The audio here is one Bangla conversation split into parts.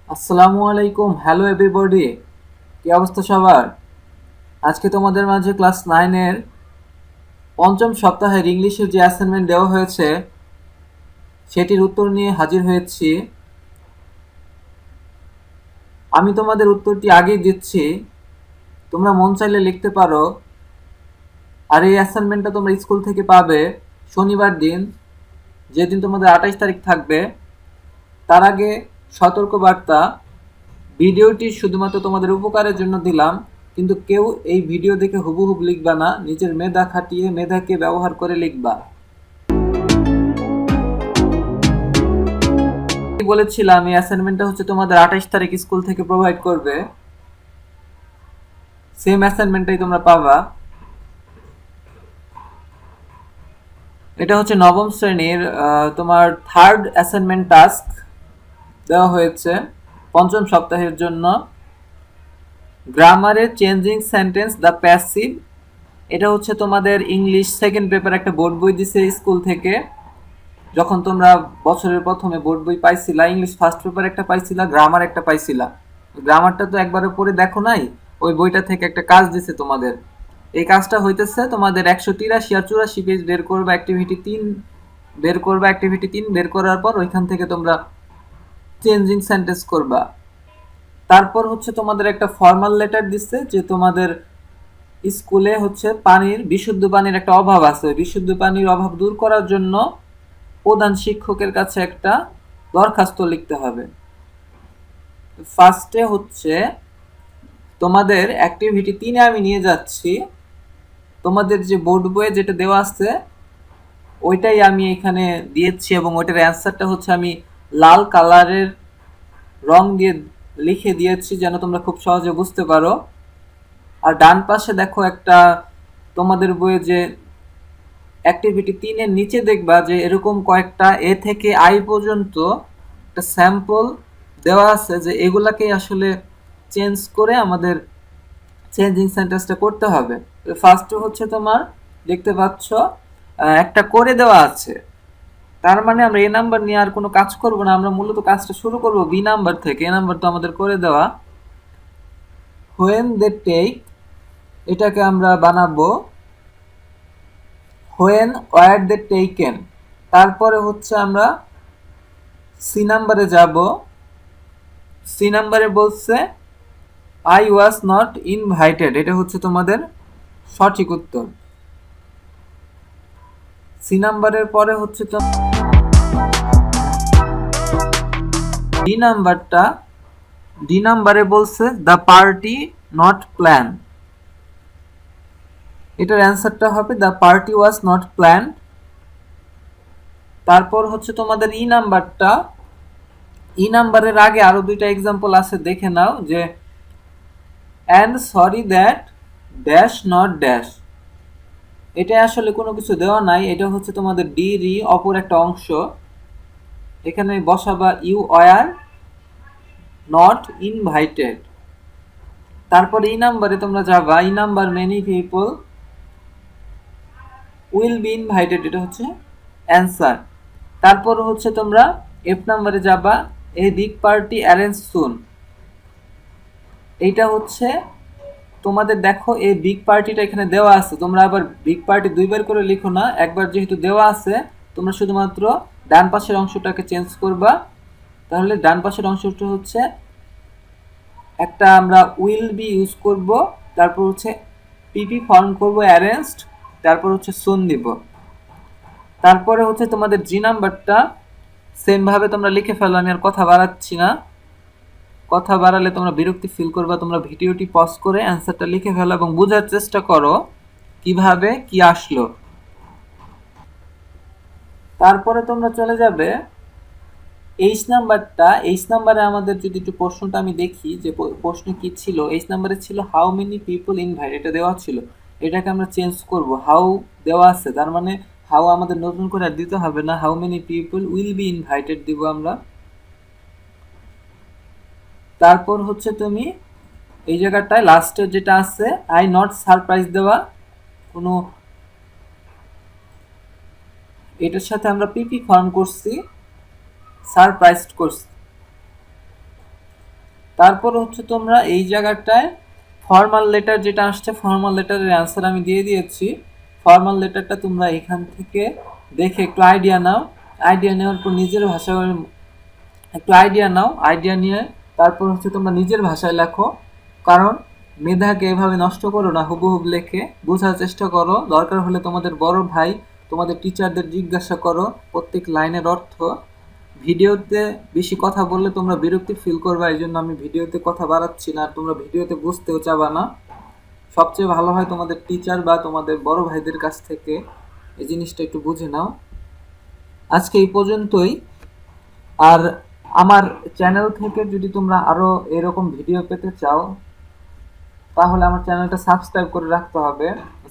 আসসালামু আলাইকুম, হ্যালো এভরিবডি। কি অবস্থা সবার? আজকে তোমাদের মাঝে ক্লাস 9-এর পঞ্চম সপ্তাহের ইংলিশের যে অ্যাসাইনমেন্ট দেওয়া হয়েছে সেটির উত্তর নিয়ে হাজির হয়েছি। আমি তোমাদের উত্তরটি আগেই দিচ্ছি, তোমরা মন চাইলে লিখতে পারো। আর এই অ্যাসাইনমেন্টটা তোমরা স্কুল থেকে পাবে শনিবার দিন, যেদিন তোমাদের 28 তারিখ থাকবে। তার আগে সতর্কবার্তা, ভিডিওটি শুধুমাত্র তোমাদের উপকারের জন্য দিলাম, কিন্তু কেউ এই ভিডিও দেখে হুবহুব লিখবা না, নিজের মেধা খাটিয়ে মেধাকে ব্যবহার করে লিখবা। বলেছিলাম এই অ্যাসাইনমেন্টটা হচ্ছে তোমাদের 28 তারিখ স্কুল থেকে প্রোভাইড করবে, সেম অ্যাসাইনমেন্টটাই তোমরা পাবা। এটা হচ্ছে নবম শ্রেণীর তোমার থার্ড অ্যাসাইনমেন্ট টাস্ক দেওয়া হয়েছে পঞ্চম সপ্তাহের জন্য। গ্রামারের চেঞ্জিং সেন্টেন্স দ্য প্যাসিভ, এটা হচ্ছে তোমাদের ইংলিশ সেকেন্ড পেপার একটা বোর্ড বই দিছে স্কুল থেকে। যখন তোমরা বছরের প্রথমে বোর্ড বই পাইছিলা, ইংলিশ ফার্স্ট পেপার একটা পাইছিলা, গ্রামার একটা পাইছিলা। গ্রামারটা তো একবারে পড়ে দেখো নাই, ওই বইটা থেকে একটা কাজ দিছে তোমাদের। এই কাজটা হইতেছে তোমাদের 183 আর 84 পেজ বের করবা, অ্যাক্টিভিটি 3 বের করার পর ওইখান থেকে তোমরা চেঞ্জিং সেন্টেন্স করবা। তারপর হচ্ছে তোমাদের একটা ফর্মাল লেটার দিচ্ছে যে তোমাদের স্কুলে হচ্ছে বিশুদ্ধ পানির একটা অভাব আছে, বিশুদ্ধ পানির অভাব দূর করার জন্য প্রধান শিক্ষকের কাছে একটা দরখাস্ত লিখতে হবে। ফার্স্টে হচ্ছে তোমাদের অ্যাক্টিভিটি 3-এ আমি নিয়ে যাচ্ছি, তোমাদের যে বোর্ড বইয়ে যেটা দেওয়া আছে ওইটাই আমি এখানে দিয়েছি, এবং ওইটার অ্যান্সারটা হচ্ছে আমি লাল কালারের রং দিয়ে লিখে দিয়েছি যেন তোমরা খুব সহজে বুঝতে পারো। আর ডান পাশে দেখো একটা তোমাদের বইয়ে যে অ্যাক্টিভিটি 3-এর নিচে দেখবা যে এরকম কয়েকটা এ থেকে আই পর্যন্ত একটা স্যাম্পল দেওয়া আছে, যে এগুলাকে আসলে চেঞ্জ করে আমাদের চেঞ্জিং সেন্টেন্সটা করতে হবে। ফার্স্ট হচ্ছে তোমার দেখতে পাচ্ছ একটা করে দেওয়া আছে, তার মানে আমরা এ নাম্বার নিয়ে আর কোনো কাজ করব না, আমরা মূলত কাজটা শুরু করব বি নাম্বার থেকে। এ নাম্বার তো আমাদের করে দেওয়া। হোয়েন দে টেক, এটাকে আমরা বানাবো হোয়েন ওয়ার দে টেকেন। তারপরে হচ্ছে আমরা সি নাম্বারে যাব। সি নাম্বারে বলছে আই ওয়াজ নট ইনভাইটেড, এটা হচ্ছে তোমাদের সঠিক উত্তর। সি নাম্বারের পরে হচ্ছে তো ডি নাম্বারটা। ডি নাম্বারে বলছে দ্য পার্টি নট প্ল্যান, এটার অ্যান্সারটা হবে the party was not plan. তারপর হচ্ছে তোমাদের ই নাম্বারটা। ই নাম্বারের আগে আরো দুইটা এক্সাম্পল আছে, দেখে নাও। যে and sorry that dash not dash, এটা আসলে কোনো কিছু দেওয়া নাই, এটা হচ্ছে তোমাদের ডি রি অপর একটা অংশ। এখানে বসাবা ইউ ওয়ার নট ইনভাইটেড। তারপর ই নাম্বারে তোমরা যাবা, E number many people will be invited, এটা হচ্ছে অ্যান্সার। তারপর হচ্ছে তোমরা এফ নাম্বারে যাবা, a big party arrange soon, এইটা হচ্ছে তোমাদের দেখো এই বিগ পার্টিটা এখানে দেওয়া আছে, তোমরা আবার বিগ পার্টি দুইবার করে লিখো না, একবার যেহেতু দেওয়া আছে তোমরা শুধুমাত্র ডান পাশের অংশটাকে চেঞ্জ করবা। তাহলে ডান পাশের অংশটা হচ্ছে একটা আমরা উইল বি ইউজ করব, তারপর হচ্ছে পিপি ফর্ম করব অ্যারেঞ্জড, তারপর হচ্ছে সুন দিব। তারপরে হচ্ছে তোমাদের জি নাম্বারটা সেম ভাবে তোমরা লিখে ফেলো, আমি আর কথা বাড়াচ্ছি না, কথা বাড়ালে তোমরা বিরক্তি ফিল করবা। তোমরা ভিডিওটি পজ করে অ্যান্সারটা লিখে ফেলো এবং বোঝার চেষ্টা করো কিভাবে কি আসলো। তারপরে তোমরা চলে যাবে এইচ নাম্বারটা। এইচ নাম্বারে আমাদের যদি একটু প্রশ্নটা আমি দেখি যে প্রশ্ন কি ছিল। এইচ নাম্বারে ছিল হাউ মেনি পিপল ইনভাইট, এটা দেওয়া ছিল, এটাকে আমরা চেঞ্জ করব। হাউ দেওয়া আছে, তার মানে হাউ আমাদের নতুন করে আর দিতে হবে না, how many people will be invited দিব আমরা। তারপর হচ্ছে তুমি এই জায়গাটায় লাস্টে যেটা আছে আই নট সারপ্রাইজ দেওয়া, কোনো এটার সাথে আমরা পিপি ফর্ম করছি, সারপ্রাইজড করছি। তারপর হচ্ছে তোমরা এই জায়গাটায় ফর্মাল লেটার যেটা আসছে, ফর্মাল লেটারের অ্যান্সার আমি দিয়ে দিয়েছি। ফর্মাল লেটারটা তোমরা এখান থেকে দেখে একটু আইডিয়া নাও। আইডিয়া নেওয়ার পর নিজের ভাষায় একটু আইডিয়া নাও, আইডিয়া নিয়ে তারপর হচ্ছে তোমরা নিজের ভাষায় লেখো। কারণ মেধাকে এভাবে নষ্ট করো না, হুবহুব লেখে বোঝার চেষ্টা করো। দরকার হলে তোমাদের বড় ভাই, তোমাদের টিচারদের জিজ্ঞাসা করো প্রত্যেক লাইনের অর্থ। ভিডিওতে বেশি কথা বললে তোমরা বিরক্তি ফিল করবে, এই জন্য আমি ভিডিওতে কথা বাড়াচ্ছি না, আর তোমরা ভিডিওতে বুঝতেও চাবা না। সবচেয়ে ভালো হয় তোমাদের টিচার বা তোমাদের বড় ভাইদের কাছ থেকে এই জিনিসটা একটু বুঝে নাও। আজকে এই পর্যন্তই। আর আমার চ্যানেল থেকে যদি তোমরা আরো এরকম ভিডিও পেতে চাও তাহলে আমার চ্যানেলটা সাবস্ক্রাইব করে রাখতে হবে।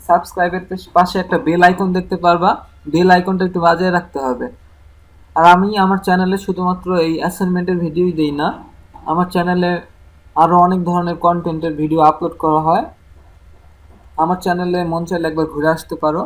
সাবস্ক্রাইবের পাশে একটা বেল আইকন দেখতে পারবা, বেল আইকনটা একটু বাজিয়ে রাখতে হবে। আর আমি আমার চ্যানেলে শুধুমাত্র এই অ্যাসাইনমেন্টের ভিডিওই দেই না, আমার চ্যানেলে আরো অনেক ধরনের কন্টেন্টের ভিডিও আপলোড করা হয়। আমার চ্যানেলে মন চাইলে একবার ঘুরে আসতে পারো।